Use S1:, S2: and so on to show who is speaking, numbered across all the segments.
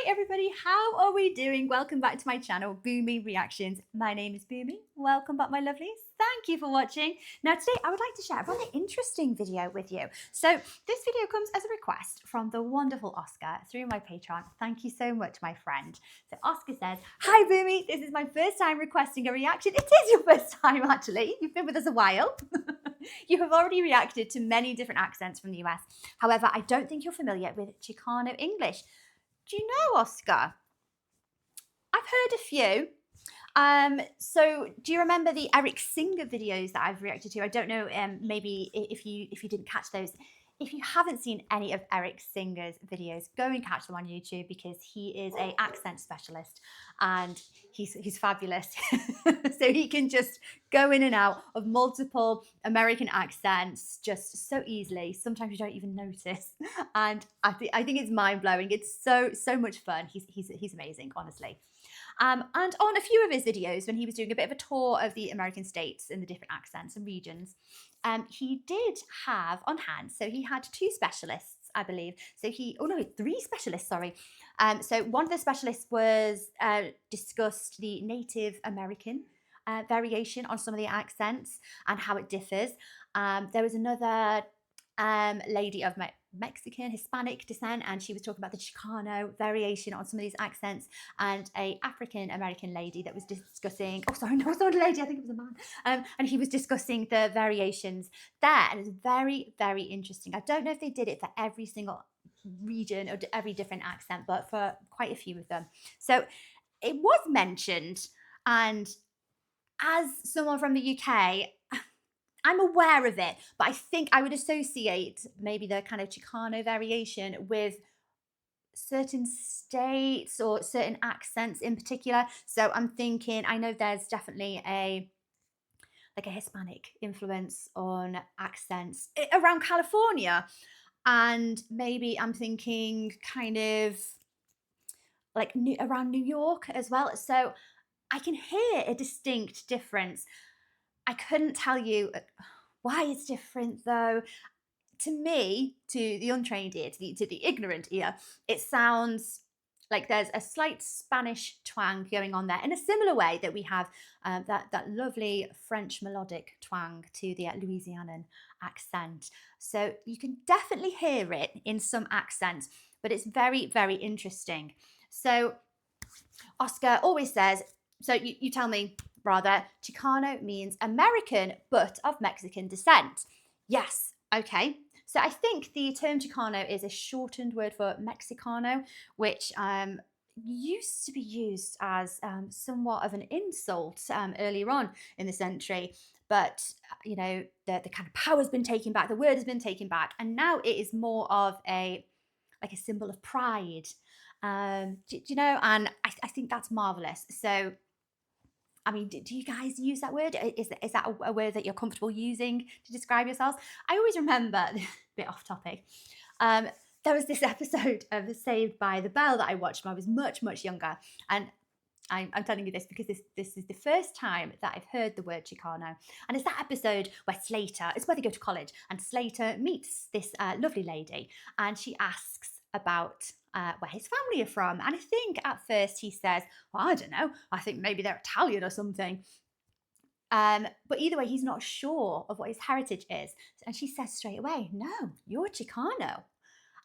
S1: everybody, how are we doing? Welcome back to my channel, Boomy Reactions. My name is Boomy. Welcome back, my lovelies. Thank you for watching. Now today I would like to share a rather interesting video with you. So this video comes as a request from the wonderful Oscar through my Patreon. Thank you so much, my friend. So Oscar says, "Hi Boomy, this is my first time requesting a reaction." It is your first time actually. You've been with us a while. You have already reacted to many different accents from the US. However, I don't think you're familiar with Chicano English. Do you know, Oscar? I've heard a few. So do you remember the Eric Singer videos that I've reacted to? I don't know, maybe if you didn't catch those. If you haven't seen any of Eric Singer's videos, go and catch them on YouTube because he is an accent specialist and he's fabulous. So he can just go in and out of multiple American accents just so easily. Sometimes you don't even notice, and I think it's mind blowing. It's so much fun. He's amazing, honestly. And on a few of his videos, when he was doing a bit of a tour of the American states and the different accents and regions, he did have on hand, so he had two specialists, I believe. So three specialists, sorry. So one of the specialists was discussed the Native American variation on some of the accents and how it differs. There was another lady of Mexican, Hispanic descent, and she was talking about the Chicano variation on some of these accents, and a African American lady that was discussing, no, it's not a lady, I think it was a man, and he was discussing the variations there, and it's very, very interesting. I don't know if they did it for every single region or every different accent, but for quite a few of them. So it was mentioned, and as someone from the UK, I'm aware of it, but I think I would associate maybe the kind of Chicano variation with certain states or certain accents in particular. So I'm thinking, I know there's definitely a Hispanic influence on accents around California, and maybe I'm thinking kind of like around New York as well. So I can hear a distinct difference. I couldn't tell you why it's different though. To me, to the untrained ear, to the ignorant ear, it sounds like there's a slight Spanish twang going on there in a similar way that we have that lovely French melodic twang to the Louisianan accent. So you can definitely hear it in some accents, but it's very, very interesting. So Oscar always says, so you tell me, rather, Chicano means American but of Mexican descent. Yes, okay. So I think the term Chicano is a shortened word for Mexicano, which used to be used as somewhat of an insult earlier on in the century. But, you know, the kind of power's been taken back, the word has been taken back, and now it is more of a symbol of pride. Do you know? And I think that's marvelous. So I mean, do you guys use that word? Is that a word that you're comfortable using to describe yourselves? I always remember, a bit off topic, there was this episode of Saved by the Bell that I watched when I was much, much younger. And I'm telling you this because this is the first time that I've heard the word Chicano. And it's that episode where it's where they go to college, and Slater meets this lovely lady, and she asks about where his family are from. And I think at first he says, well, I don't know, I think maybe they're Italian or something. But either way, he's not sure of what his heritage is. And she says straight away, no, you're Chicano.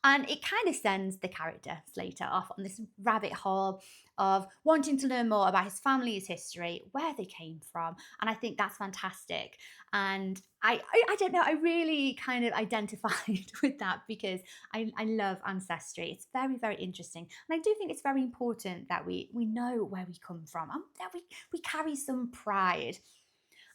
S1: And it kind of sends the character Slater off on this rabbit hole of wanting to learn more about his family, his history, where they came from. And I think that's fantastic. And I don't know, I really kind of identified with that because I love ancestry. It's very, very interesting. And I do think it's very important that we know where we come from and that we carry some pride.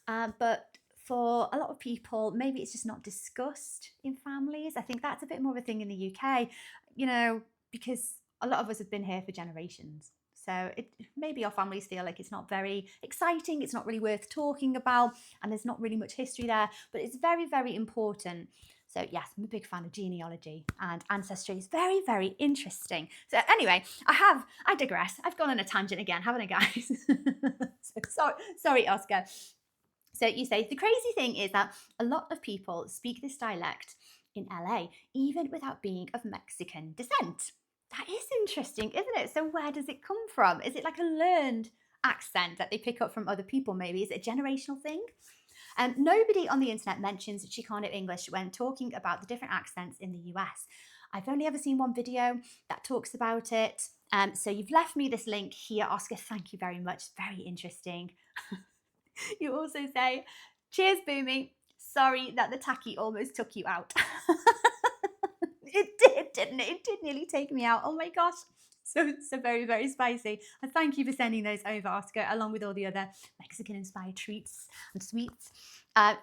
S1: But for a lot of people, maybe it's just not discussed in families. I think that's a bit more of a thing in the UK, you know, because a lot of us have been here for generations. So maybe our families feel like it's not very exciting, it's not really worth talking about, and there's not really much history there, but it's very, very important. So yes, I'm a big fan of genealogy, and ancestry is very, very interesting. So anyway, I digress. I've gone on a tangent again, haven't I, guys? So, sorry, Oscar. So you say, the crazy thing is that a lot of people speak this dialect in LA, even without being of Mexican descent. That is interesting, isn't it? So where does it come from? Is it like a learned accent that they pick up from other people maybe? Is it a generational thing? Nobody on the internet mentions Chicano English when talking about the different accents in the US. I've only ever seen one video that talks about it. So you've left me this link here, Oscar. Thank you very much. Very interesting. You also say, cheers, Boomy. Sorry that the tacky almost took you out. It did, didn't it? It did nearly take me out. Oh my gosh. So very, very spicy. And thank you for sending those over, Oscar, along with all the other Mexican-inspired treats and sweets.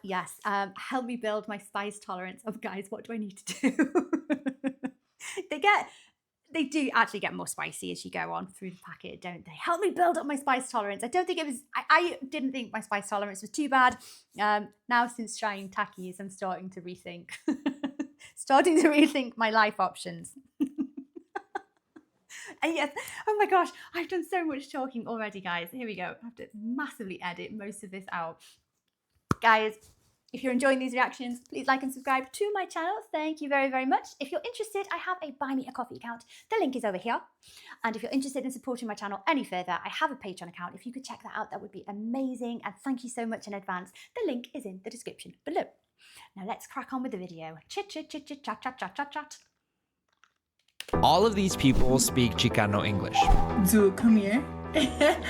S1: Yes, help me build my spice tolerance. Oh, guys, what do I need to do? They do actually get more spicy as you go on through the packet, don't they? Help me build up my spice tolerance. I don't think it was, I didn't think my spice tolerance was too bad. Now since trying Takis, I'm starting to rethink. Starting to rethink my life options. And yes, oh my gosh, I've done so much talking already, guys. Here we go. I have to massively edit most of this out. Guys, if you're enjoying these reactions, please like and subscribe to my channel. Thank you very, very much. If you're interested, I have a Buy Me a Coffee account. The link is over here. And if you're interested in supporting my channel any further, I have a Patreon account. If you could check that out, that would be amazing. And thank you so much in advance. The link is in the description below. Now let's crack on with the video. Chit, chit, chit, chit, chat, chat, chat, chat, chat.
S2: All of these people speak Chicano English.
S3: Do come here.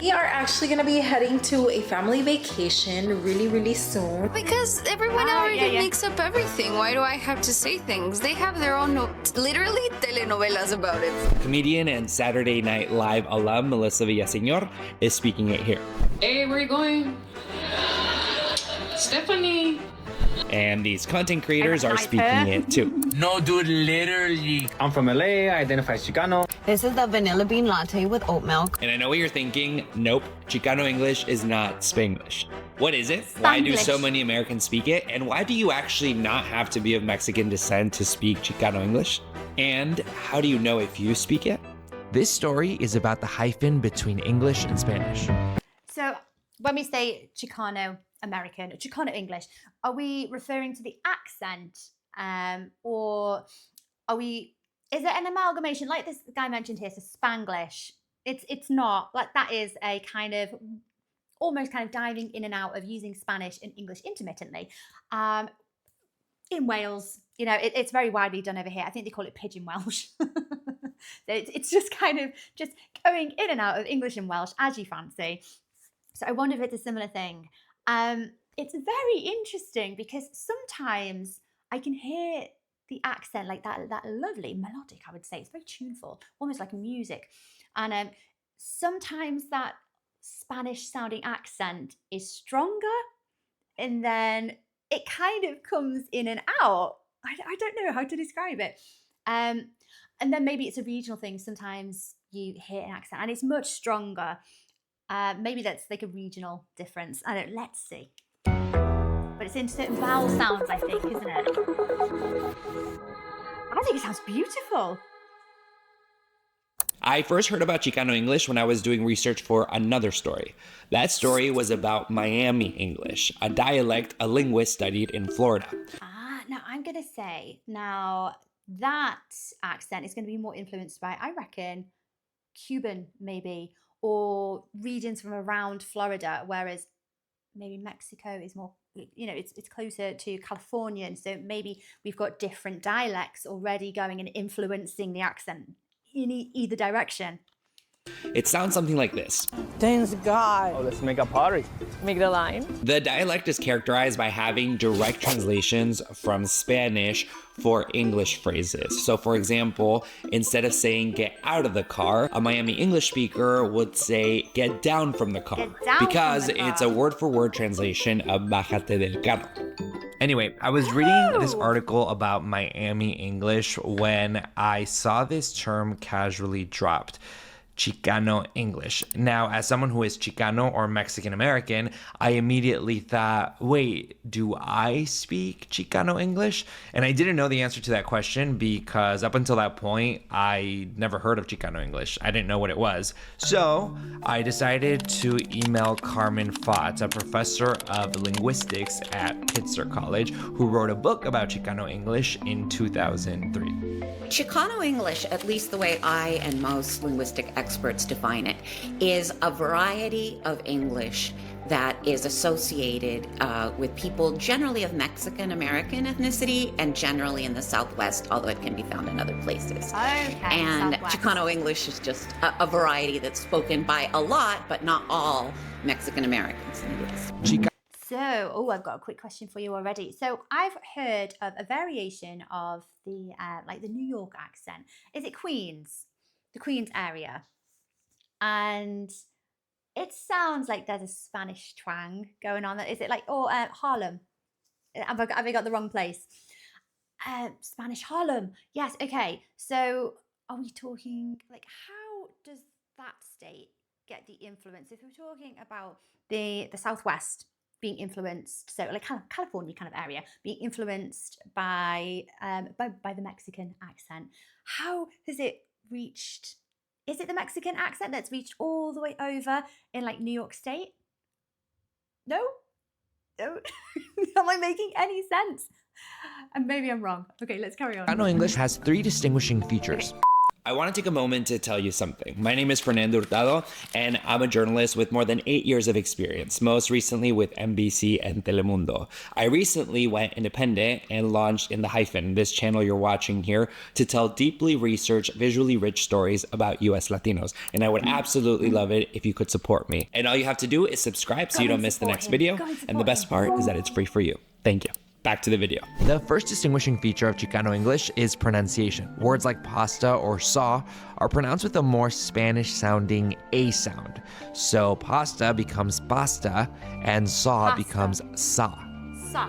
S4: We are actually going to be heading to a family vacation really soon.
S5: Because everyone already makes up everything. Why do I have to say things? They have their own, literally, telenovelas about it.
S2: Comedian and Saturday Night Live alum Melissa Villaseñor is speaking it here.
S6: Hey, where are you going? Stephanie.
S2: And these content creators are speaking it too.
S7: No, dude, literally. I'm from LA, I identify as Chicano.
S8: This is the vanilla bean latte with oat milk.
S2: And I know what you're thinking. Nope, Chicano English is not Spanglish. What is it? Why do so many Americans speak it? And why do you actually not have to be of Mexican descent to speak Chicano English? And how do you know if you speak it? This story is about the hyphen between English and Spanish.
S1: So when we say Chicano American, Chicano English, are we referring to the accent, or is it an amalgamation like this guy mentioned here, so Spanglish? It's not, like that is a kind of almost kind of diving in and out of using Spanish and English intermittently. In Wales, you know, it's very widely done over here. I think they call it Pidgin Welsh. So it's just kind of just going in and out of English and Welsh as you fancy. So I wonder if it's a similar thing. It's very interesting because sometimes I can hear the accent like that lovely melodic, I would say. It's very tuneful, almost like music. And sometimes that Spanish sounding accent is stronger, and then it kind of comes in and out. I don't know how to describe it. And then maybe it's a regional thing. Sometimes you hear an accent and it's much stronger. Maybe that's like a regional difference. I don't know, let's see. But it's in certain vowel sounds, I think, isn't it? I think it sounds beautiful.
S2: I first heard about Chicano English when I was doing research for another story. That story was about Miami English, a dialect a linguist studied in Florida.
S1: Now I'm going to say, now that accent is going to be more influenced by, I reckon, Cuban maybe, or regions from around Florida, whereas maybe Mexico is more, you know, it's closer to Californian, so maybe we've got different dialects already going and influencing the accent in either direction.
S2: It sounds something like this.
S8: Thanks God.
S7: Oh, let's make a party.
S8: Make the line.
S2: The dialect is characterized by having direct translations from Spanish for English phrases. So for example, instead of saying get out of the car, a Miami English speaker would say get down from the car, because it's a word-for-word translation of bájate del carro. Anyway, I was reading this article about Miami English when I saw this term casually dropped. Chicano English. Now, as someone who is Chicano or Mexican American, I immediately thought, wait, do I speak Chicano English? And I didn't know the answer to that question because up until that point, I never heard of Chicano English. I didn't know what it was. So I decided to email Carmen Fott, a professor of linguistics at Pitzer College, who wrote a book about Chicano English in 2003.
S3: Chicano English, at least the way I and most linguistic experts define it, is a variety of English that is associated with people generally of Mexican American ethnicity and generally in the Southwest, although it can be found in other places.
S1: Okay,
S3: and
S1: Southwest.
S3: Chicano English is just a variety that's spoken by a lot, but not all Mexican Americans.
S1: So, oh, I've got a quick question for you already. So, I've heard of a variation of the like the New York accent. Is it Queens? The Queens area. And it sounds like there's a Spanish twang going on. Is it like, Harlem? Have I got the wrong place? Spanish Harlem. Yes, okay. So, are we talking, like, how does that state get the influence? If we're talking about the Southwest being influenced, so like California kind of area, being influenced by the Mexican accent, how has it reached? Is it the Mexican accent that's reached all the way over in like New York State? No? Am I making any sense? And maybe I'm wrong. Okay, let's carry on.
S2: Chicano English has 3 distinguishing features.
S1: Okay.
S2: I want to take a moment to tell you something. My name is Fernando Hurtado, and I'm a journalist with more than 8 years of experience, most recently with NBC and Telemundo. I recently went independent and launched In the Hyphen, this channel you're watching here, to tell deeply researched, visually rich stories about US Latinos. And I would absolutely love it if you could support me. And all you have to do is subscribe so you don't miss the next video. And the best part is that it's free for you. Thank you. Back to the video. The first distinguishing feature of Chicano English is pronunciation. Words like pasta or saw are pronounced with a more Spanish-sounding A sound. So pasta becomes pasta and saw becomes sa.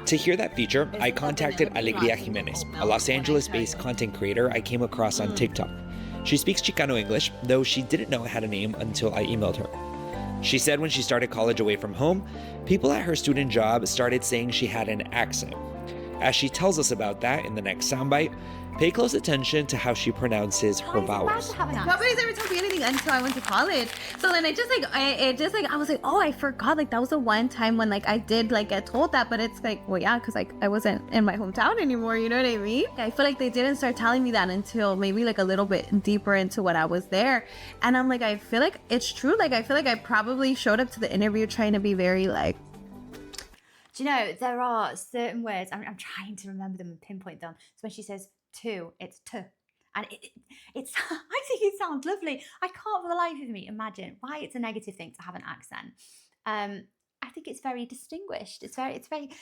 S2: To hear that feature, I contacted Alegría Jimenez, a Los Angeles-based content creator I came across on TikTok. She speaks Chicano English, though she didn't know it had a name until I emailed her. She said when she started college away from home, people at her student job started saying she had an accent. As she tells us about that in the next soundbite, pay close attention to how she pronounces her vowels.
S6: Nobody's ever told me anything until I went to college. So then I was like, oh, I forgot. Like that was the one time when like I did like get told that, but it's like, well, yeah, because like I wasn't in my hometown anymore. You know what I mean? I feel like they didn't start telling me that until maybe like a little bit deeper into what I was there. And I'm like, I feel like it's true. Like I feel like I probably showed up to the interview trying to be very like.
S1: Do you know, there are certain words, I'm trying to remember them and pinpoint them. So when she says to, it's to. And it's I think it sounds lovely. I can't for the life of me imagine why it's a negative thing to have an accent. I think it's very distinguished. It's quite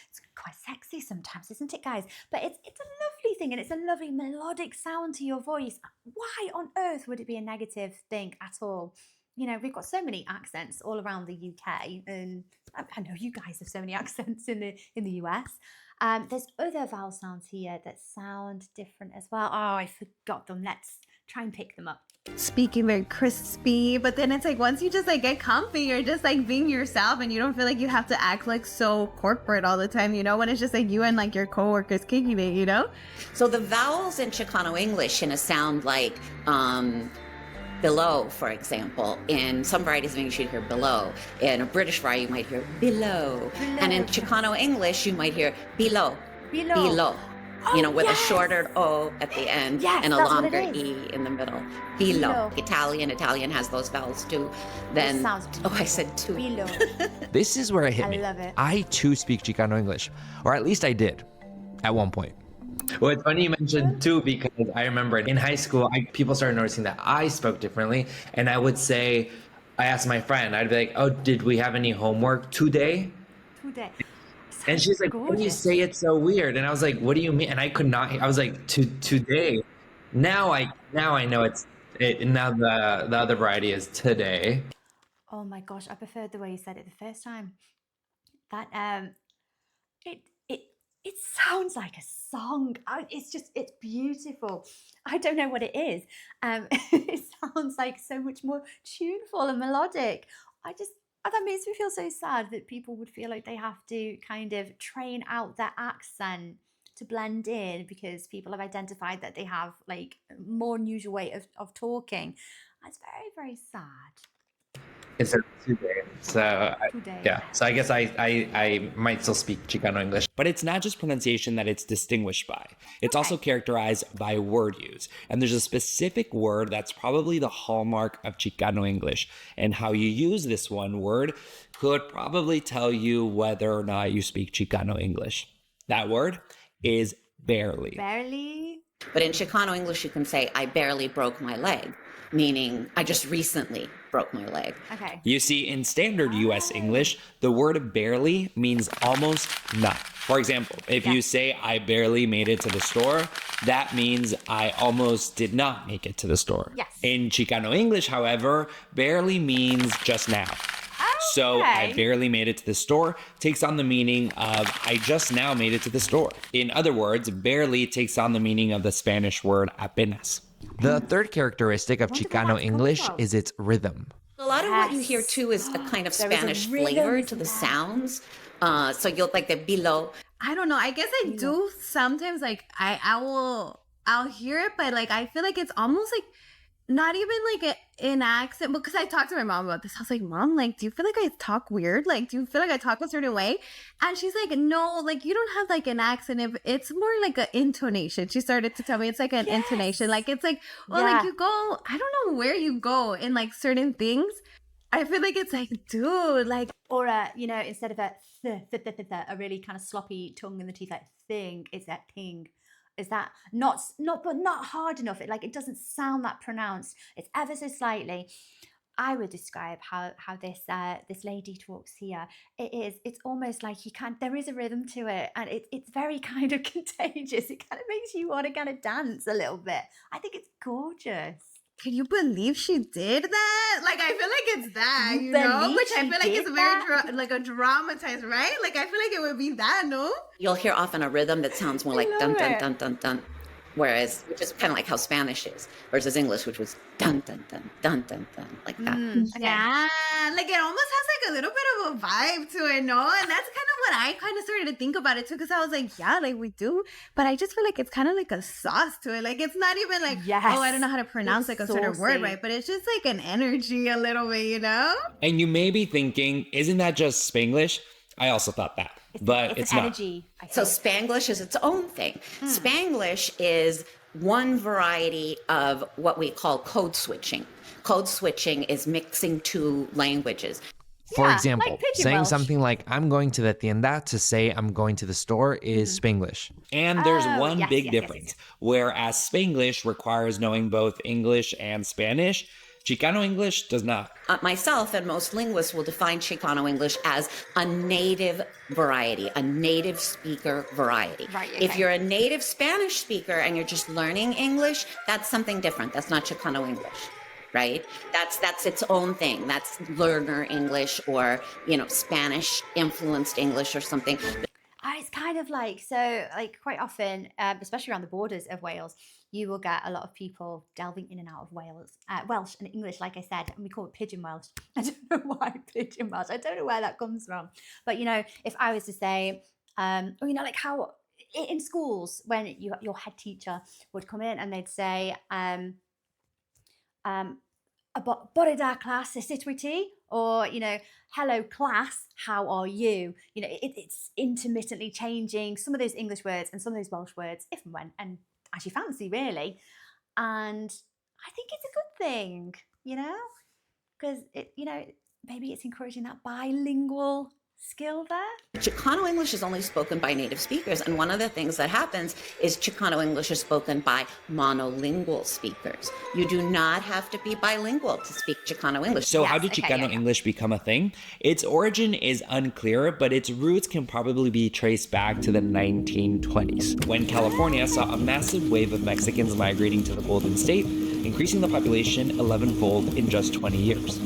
S1: sexy sometimes, isn't it, guys? But it's a lovely thing, and it's a lovely melodic sound to your voice. Why on earth would it be a negative thing at all? You know, we've got so many accents all around the UK, and I know you guys have so many accents in the US. There's other vowel sounds here that sound different as well. Oh, I forgot them. Let's try and pick them up.
S6: Speaking very crispy, but then it's like once you just like get comfy, you're just like being yourself, and you don't feel like you have to act like so corporate all the time, you know, when it's just like you and like your coworkers kicking it, you know?
S3: So the vowels in Chicano English in a sound like below, for example. In some varieties of English, you'd hear below. In a British variety, you might hear below. And in Chicano English, you might hear below. Below.
S1: Oh,
S3: you know, with a shorter O at the end and a longer E in the middle. Below. Italian has those vowels too. Then, I said two.
S1: Below.
S2: This is where it hit me.
S1: I love it.
S2: I too speak Chicano English, or at least I did at one point.
S7: Well, it's funny you mentioned too, because I remember in high school, people started noticing that I spoke differently. And I would say, I asked my friend, I'd be like, oh, did we have any homework today?
S1: Today.
S7: And she's like, why do you say it so weird? And I was like, what do you mean? And I could not, I was like, today. Now I know now the other variety is today.
S1: Oh my gosh, I preferred the way you said it the first time. That it sounds like a song. It's beautiful. I don't know what it is. It sounds like so much more tuneful and melodic. That makes me feel so sad that people would feel like they have to kind of train out their accent to blend in because people have identified that they have like more unusual way of talking. That's very, very sad.
S7: It's a today. So
S1: Today.
S7: yeah. So I guess I might still speak Chicano English.
S2: But it's not just pronunciation that it's distinguished by. It's also characterized by word use. And there's a specific word that's probably the hallmark of Chicano English. And how you use this one word could probably tell you whether or not you speak Chicano English. That word is barely.
S1: Barely?
S3: But in Chicano English, you can say, I barely broke my leg, meaning I just recently broke my leg.
S1: Okay.
S2: You see, in standard US English, the word barely means almost not. For example, if you say, I barely made it to the store, that means I almost did not make it to the store.
S1: Yes.
S2: In Chicano English, however, barely means just now. So I barely made it to the store takes on the meaning of I just now made it to the store. In other words, barely takes on the meaning of the Spanish word apenas.
S7: The third characteristic of Chicano English is its rhythm.
S3: A lot of what you hear too is a kind of Spanish flavor to the sounds. So you'll like the below.
S6: I don't know. I guess I do sometimes like I'll hear it, but like I feel like it's almost like not even like an accent, because I talked to my mom about this. I was like, Mom, like, do you feel like I talk weird? Like, do you feel like I talk a certain way? And she's like, no, like, you don't have like an accent. It's more like an intonation. She started to tell me it's like an intonation. Like, it's like, well, like you go, I don't know where you go in like certain things. I feel like it's like, dude, like.
S1: Or, you know, instead of a really kind of sloppy tongue in the teeth, like thing, it's that thing. Is that not hard enough? It doesn't sound that pronounced. It's ever so slightly. I would describe how this lady talks here. It's almost like there is a rhythm to it, and it's very kind of contagious. It kind of makes you want to kind of dance a little bit. I think it's gorgeous.
S6: Can you believe she did that? Like, I feel like it's that, you know? Which I feel like is very, like, a dramatized, right? Like, I feel like it would be that, no?
S3: You'll hear often a rhythm that sounds more like dun, dun, dun, dun, dun. Whereas, which is kind of like how Spanish is, versus English, which was dun, dun, dun, dun, dun, dun, like that.
S6: Yeah, like it almost has like a little bit of a vibe to it, no? And that's kind of what I kind of started to think about it too, because I was like, yeah, like we do, but I just feel like it's kind of like a sauce to it. Like it's not even like, oh, I don't know how to pronounce like a certain word, right? But it's just like an energy a little bit, you know?
S2: And you may be thinking, isn't that just Spanglish? I also thought that, but it's not.
S1: Energy,
S3: so Spanglish is its own thing. Spanglish is one variety of what we call code switching. Code switching is mixing two languages.
S7: For example,
S1: like Pidgin
S7: saying
S1: Welsh.
S7: something like I'm going to the tienda to say I'm going to the store is Spanglish.
S2: And there's one
S1: yes,
S2: big
S1: yes,
S2: difference. Whereas Spanglish requires knowing both English and Spanish, Chicano English does not.
S3: Myself and most linguists will define Chicano English as a native variety, a native speaker variety.
S1: Right,
S3: If
S1: okay.
S3: you're a native Spanish speaker and you're just learning English, that's something different. That's not Chicano English, right? That's its own thing. That's learner English or, you know, Spanish influenced English or something.
S1: It's kind of like, so like quite often, especially around the borders of Wales, you will get a lot of people delving in and out of Welsh and English, like I said, and we call it Pidgin Welsh. I don't know why Pidgin Welsh. I don't know where that comes from. But, you know, if I was to say, or, you know, like how in schools, when your head teacher would come in and they'd say, bore da class, sit with tea, or, you know, hello class, how are you? You know, it's intermittently changing some of those English words and some of those Welsh words, if and when, and as you fancy, really. And I think it's a good thing, you know, because you know, maybe it's encouraging that bilingual skill there.
S3: Chicano English is only spoken by native speakers, and one of the things that happens is Chicano English is spoken by monolingual speakers. You do not have to be bilingual to speak Chicano English.
S2: So how did Chicano English become a thing? Its origin is unclear, but its roots can probably be traced back to the 1920s, when California saw a massive wave of Mexicans migrating to the Golden State, increasing the population 11-fold in just 20 years.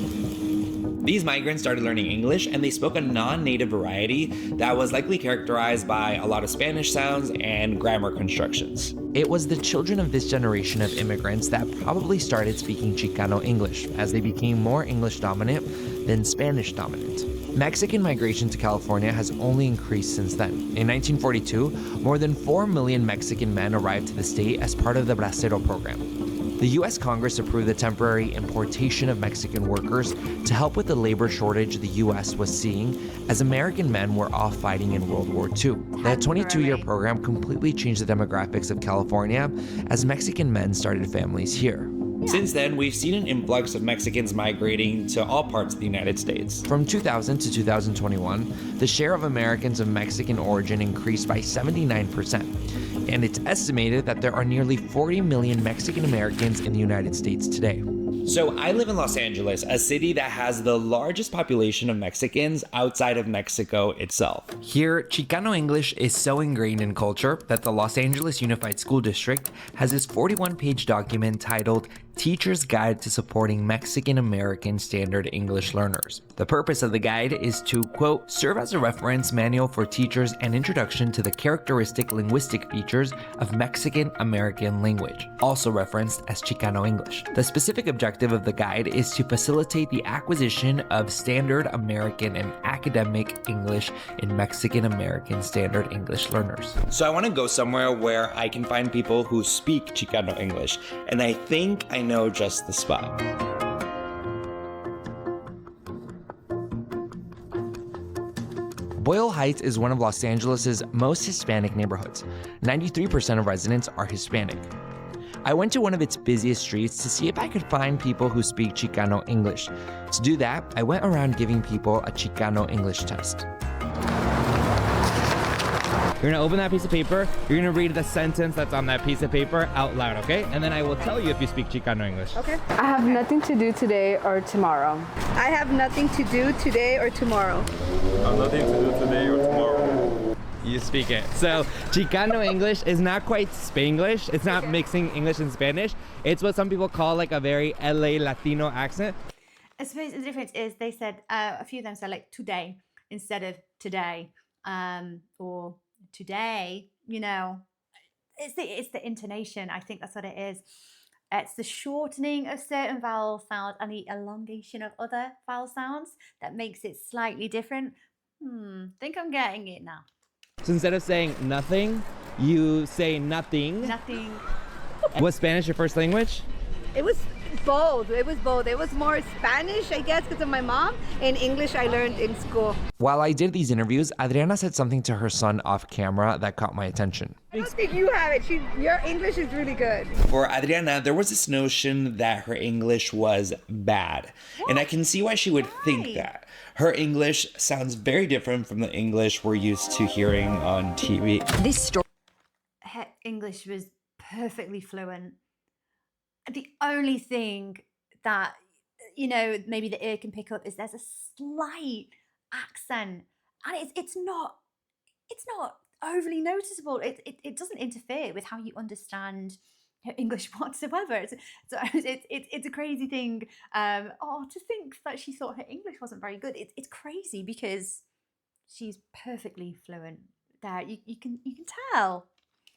S2: These migrants started learning English, and they spoke a non-native variety that was likely characterized by a lot of Spanish sounds and grammar constructions. It was the children of this generation of immigrants that probably started speaking Chicano English as they became more English dominant than Spanish dominant. Mexican migration to California has only increased since then. In 1942, more than 4 million Mexican men arrived to the state as part of the Bracero program. The US Congress approved the temporary importation of Mexican workers to help with the labor shortage the US was seeing as American men were off fighting in World War II. That 22-year program completely changed the demographics of California as Mexican men started families here. Since then, we've seen an influx of Mexicans migrating to all parts of the United States. From 2000 to 2021, the share of Americans of Mexican origin increased by 79%, and it's estimated that there are nearly 40 million Mexican Americans in the United States today. So I live in Los Angeles, a city that has the largest population of Mexicans outside of Mexico itself. Here, Chicano English is so ingrained in culture that the Los Angeles Unified School District has this 41-page document titled Teacher's Guide to Supporting Mexican American Standard English Learners. The purpose of the guide is to, quote, serve as a reference manual for teachers and introduction to the characteristic linguistic features of Mexican American language, also referenced as Chicano English. The specific objective of the guide is to facilitate the acquisition of standard American and academic English in Mexican American Standard English learners. So I want to go somewhere where I can find people who speak Chicano English, and I think I know just the spot. Boyle Heights is one of Los Angeles' most Hispanic neighborhoods. 93% of residents are Hispanic. I went to one of its busiest streets to see if I could find people who speak Chicano English. To do that, I went around giving people a Chicano English test. You're gonna open that piece of paper, you're gonna read the sentence that's on that piece of paper out loud, okay? And then I will tell you if you speak Chicano English.
S9: Okay.
S10: I have nothing to do today or tomorrow.
S9: I have nothing to do today or tomorrow.
S11: I have nothing to do today or tomorrow.
S2: You speak it. So Chicano English is not quite Spanglish. It's not mixing English and Spanish. It's what some people call like a very LA Latino accent.
S1: I suppose the difference is they said, a few of them said like today instead of today, or today, you know. It's the intonation. I think that's what it is. It's the shortening of certain vowel sounds and the elongation of other vowel sounds that makes it slightly different. Think I'm getting it now.
S2: So instead of saying nothing, you say nothing.
S1: Nothing.
S2: Was Spanish your first language?
S9: It was both. It was more Spanish, I guess, because of my mom, and English I learned in school.
S2: While I did these interviews, Adriana said something to her son off camera that caught my attention.
S9: I don't think you have it. Your English is really good.
S2: For Adriana, there was this notion that her English was bad. What? And I can see why she would think that. Her English sounds very different from the English we're used to hearing on TV.
S1: This story. Her English was perfectly fluent. The only thing that, you know, maybe the ear can pick up is there's a slight accent, and it's not overly noticeable. It doesn't interfere with how you understand English whatsoever. It's a crazy thing. To think that she thought her English wasn't very good. It's crazy because she's perfectly fluent. There, you can tell.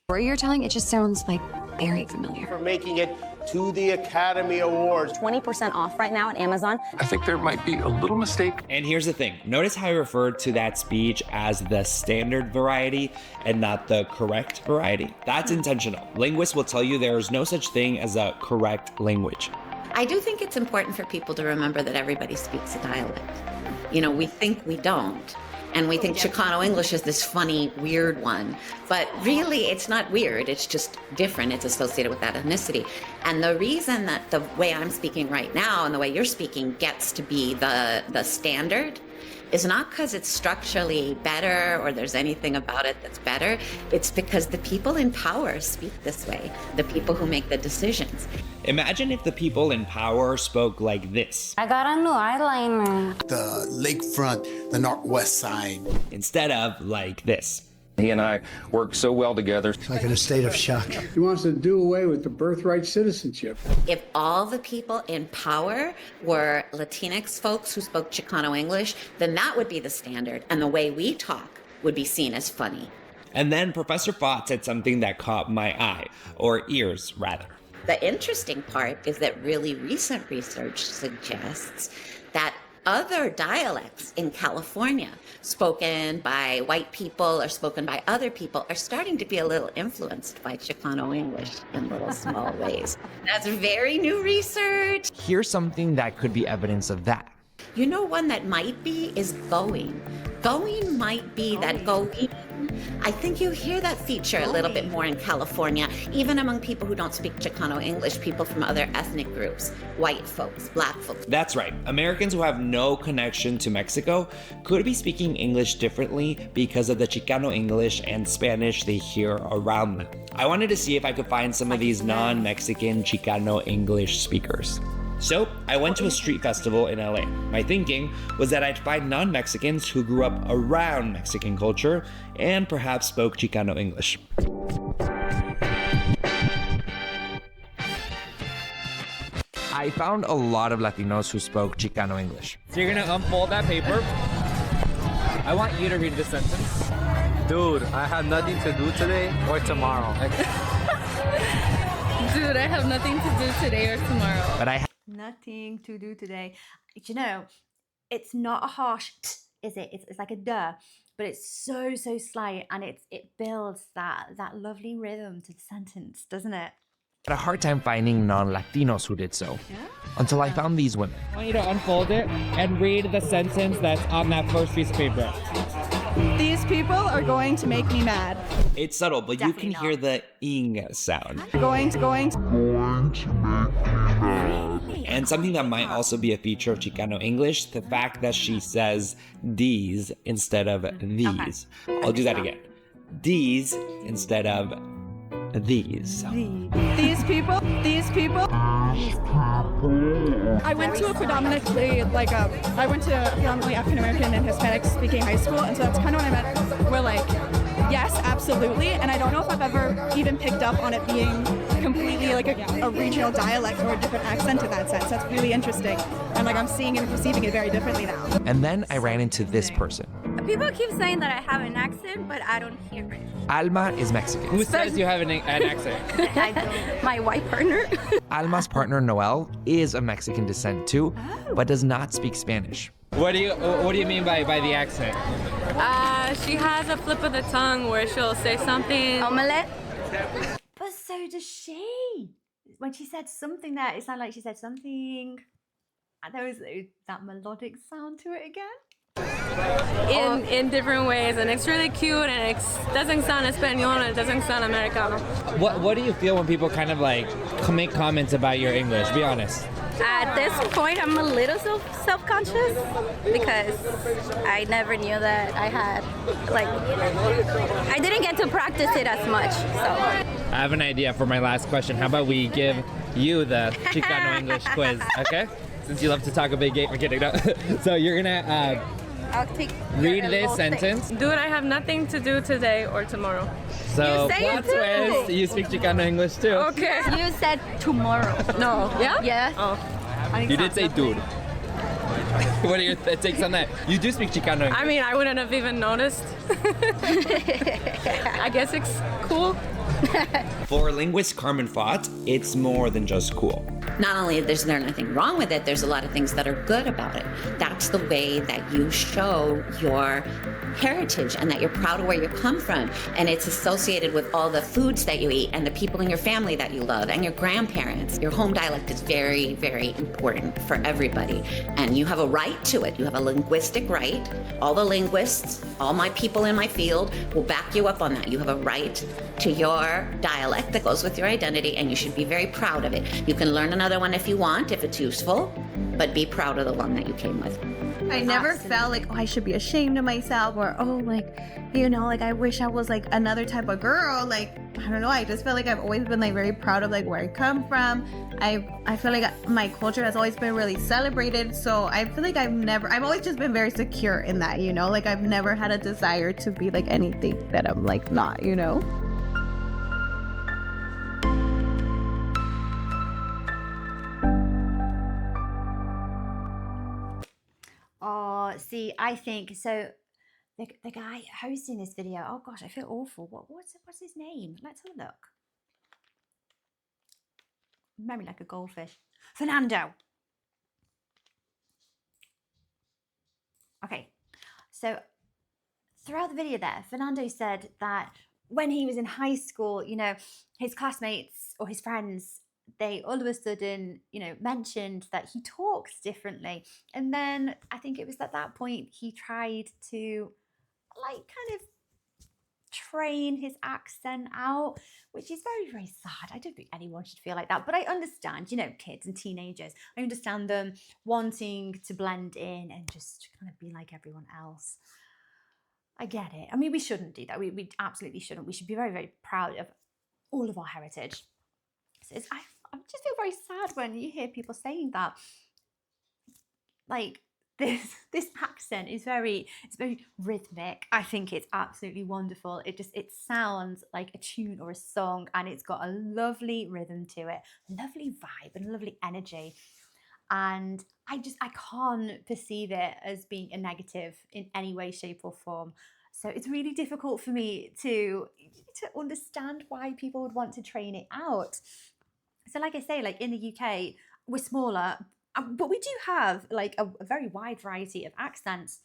S5: The story you're telling, it just sounds like very familiar.
S12: For making it to the Academy Awards.
S8: 20% off right now at Amazon.
S11: I think there might be a little mistake.
S2: And here's the thing. Notice how I referred to that speech as the standard variety and not the correct variety. That's intentional. Linguists will tell you there is no such thing as a correct language.
S3: I do think it's important for people to remember that everybody speaks a dialect. You know, we think we don't. And we think Chicano English is this funny, weird one. But really, it's not weird. It's just different. It's associated with that ethnicity. And the reason that the way I'm speaking right now and the way you're speaking gets to be the standard is not because it's structurally better or there's anything about it that's better. It's because the people in power speak this way, the people who make the decisions.
S2: Imagine if the people in power spoke like this.
S10: I got a new eyeliner.
S12: The lakefront, the northwest side.
S2: Instead of like this.
S11: He and I work so well together.
S12: Like in a state of shock.
S13: He wants to do away with the birthright citizenship.
S3: If all the people in power were Latinx folks who spoke Chicano English, then that would be the standard. And the way we talk would be seen as funny.
S2: And then Professor Fott said something that caught my eye, or ears rather.
S3: The interesting part is that really recent research suggests that other dialects in California, spoken by white people or spoken by other people, are starting to be a little influenced by Chicano English in little small ways. That's very new research.
S2: Here's something that could be evidence of that.
S3: You know, one that might be is going. Going might be that going. I think you hear that feature a little bit more in California, even among people who don't speak Chicano English, people from other ethnic groups, white folks, black folks.
S2: That's right. Americans who have no connection to Mexico could be speaking English differently because of the Chicano English and Spanish they hear around them. I wanted to see if I could find some of these non-Mexican Chicano English speakers. So I went to a street festival in LA. My thinking was that I'd find non-Mexicans who grew up around Mexican culture and perhaps spoke Chicano English. I found a lot of Latinos who spoke Chicano English.
S14: So you're gonna unfold that paper. I want you to read the sentence.
S15: Dude, I have nothing to do today or tomorrow.
S10: Dude, I have nothing to do today or tomorrow.
S2: But I
S1: Nothing to do today. You know, it's not a harsh t, is it? It's like a duh, but it's so slight, and it builds that lovely rhythm to the sentence, doesn't it?
S2: had a hard time finding non-Latinos who did so, until I found these women.
S14: I want you to unfold it and read the sentence that's on that first piece of paper.
S16: These people are going to make me mad.
S2: It's subtle, but you can hear the ing sound.
S16: Going to
S2: And something that might also be a feature of Chicano English, the fact that she says these instead of these. I'll do that again. These instead of these.
S16: These people. I went to a predominantly I went to a predominantly African American and Hispanic speaking high school, and so that's kind of what I meant. We're like, yes, absolutely, and I don't know if I've ever even picked up on it being completely like a regional dialect or a different accent in that sense. That's really interesting, and like I'm seeing and perceiving it very differently now.
S2: And then I ran into this person.
S17: People keep saying that I have an accent, but I don't hear it.
S2: Alma is Mexican.
S14: Who says you have an accent?
S17: I don't. My white partner.
S2: Alma's partner Noel is of Mexican descent too, but does not speak Spanish.
S14: What do you mean by the accent?
S10: She has a flip of the tongue where she'll say something.
S17: Omelette.
S1: But so does she. When she said something there, it sounded like she said something. And there was that melodic sound to it again.
S10: In different ways, and it's really cute, and it doesn't sound Espanol, and it doesn't sound Americano.
S14: What do you feel when people kind of like make comments about your English? Be honest.
S17: At this point, I'm a little self-conscious because I never knew that I had, I didn't get to practice it as much, so.
S14: I have an idea for my last question. How about we give you the Chicano English quiz, okay? Since you love to talk a big game, we're kidding. No. So you're gonna read this sentence.
S10: Dude, I have nothing to do today or tomorrow.
S14: So plot twist, you speak Chicano English too.
S10: Okay.
S17: You said tomorrow.
S10: No. Yeah?
S17: Yeah.
S10: Oh.
S14: You did say dude. What are your takes on that? You do speak Chicano English.
S10: I mean, I wouldn't have even noticed. I guess it's cool.
S2: For linguist Carmen Fott, it's more than just cool.
S3: Not only is there nothing wrong with it, there's a lot of things that are good about it. That's the way that you show your heritage and that you're proud of where you come from. And it's associated with all the foods that you eat and the people in your family that you love and your grandparents. Your home dialect is very, very important for everybody. And you have a right to it. You have a linguistic right. All the linguists, all my people in my field will back you up on that. You have a right to your dialect that goes with your identity, and you should be very proud of it. You can learn another one if you want, if it's useful, but be proud of the one that you came with.
S6: I never felt like, oh, I should be ashamed of myself, or, oh, I wish I was another type of girl. I don't know. I just feel like I've always been very proud of where I come from. I feel like my culture has always been really celebrated. So I feel like I've always just been very secure in that, I've never had a desire to be anything that I'm not,
S1: Oh, see, I think so. the guy hosting this video, oh gosh, I feel awful. What's his name? Let's have a look. Memory like a goldfish. Fernando. Okay, so throughout the video there, Fernando said that when he was in high school, you know, his classmates or his friends, they all of a sudden, you know, mentioned that he talks differently. And then I think it was at that point he tried to like kind of train his accent out, which is very, very sad. I don't think anyone should feel like that, but I understand, you know, kids and teenagers, I understand them wanting to blend in and just kind of be like everyone else. I get it. I mean, we shouldn't do that. We absolutely shouldn't. We should be very, very proud of all of our heritage. So I just feel very sad when you hear people saying that. Like, this accent is it's very rhythmic. I think it's absolutely wonderful. It sounds like a tune or a song, and it's got a lovely rhythm to it, a lovely vibe and a lovely energy. And I can't perceive it as being a negative in any way, shape or form. So it's really difficult for me to understand why people would want to train it out. So like I say, like in the UK, we're smaller, but we do have like a very wide variety of accents.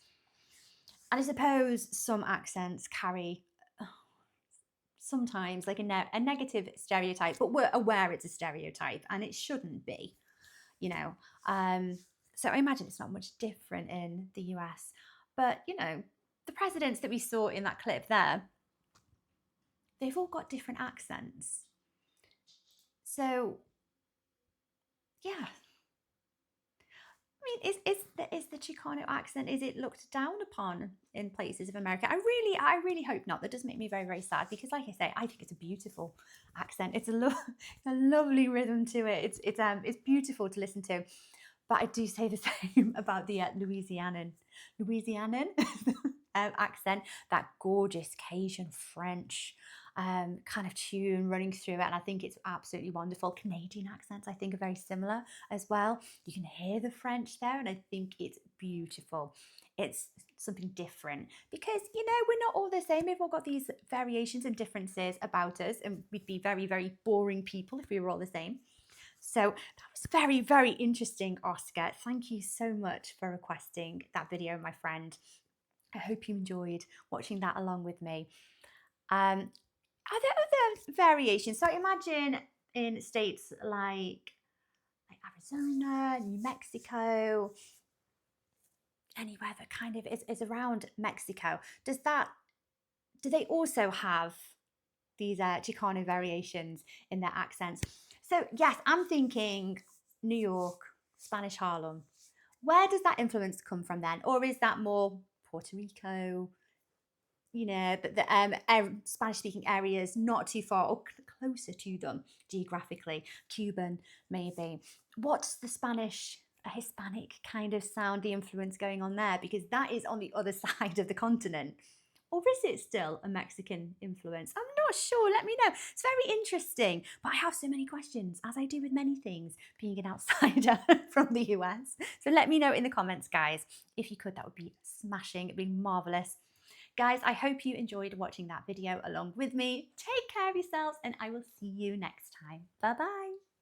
S1: And I suppose some accents carry sometimes like a negative stereotype, but we're aware it's a stereotype and it shouldn't be, you know. So I imagine it's not much different in the US. But, you know, the presidents that we saw in that clip there, they've all got different accents. So, yeah. I mean, is the Chicano accent, is it looked down upon in places of America? I really hope not. That does make me very, very sad because, like I say, I think it's a beautiful accent. It's a lovely rhythm to it. It's beautiful to listen to. But I do say the same about the Louisianan accent, that gorgeous Cajun French kind of tune running through it. And I think it's absolutely wonderful. Canadian accents, I think, are very similar as well. You can hear the French there, and I think it's beautiful. It's something different because, you know, we're not all the same. We've all got these variations and differences about us, and we'd be very, very boring people if we were all the same. So that was very, very interesting, Oscar. Thank you so much for requesting that video, my friend. I hope you enjoyed watching that along with me. Are there other variations? So imagine in states like Arizona, New Mexico, anywhere that kind of is around Mexico. Do they also have these Chicano variations in their accents? So yes, I'm thinking New York, Spanish Harlem. Where does that influence come from then? Or is that more Puerto Rico, you know, but the Spanish-speaking areas not too far or closer to them geographically, Cuban maybe. What's the Spanish, a Hispanic kind of sound, the influence going on there? Because that is on the other side of the continent. Or is it still a Mexican influence? I'm not sure. Let me know. It's very interesting. But I have so many questions, as I do with many things, being an outsider from the US. So let me know in the comments, guys. If you could, that would be smashing. It'd be marvelous. Guys, I hope you enjoyed watching that video along with me. Take care of yourselves, and I will see you next time. Bye-bye.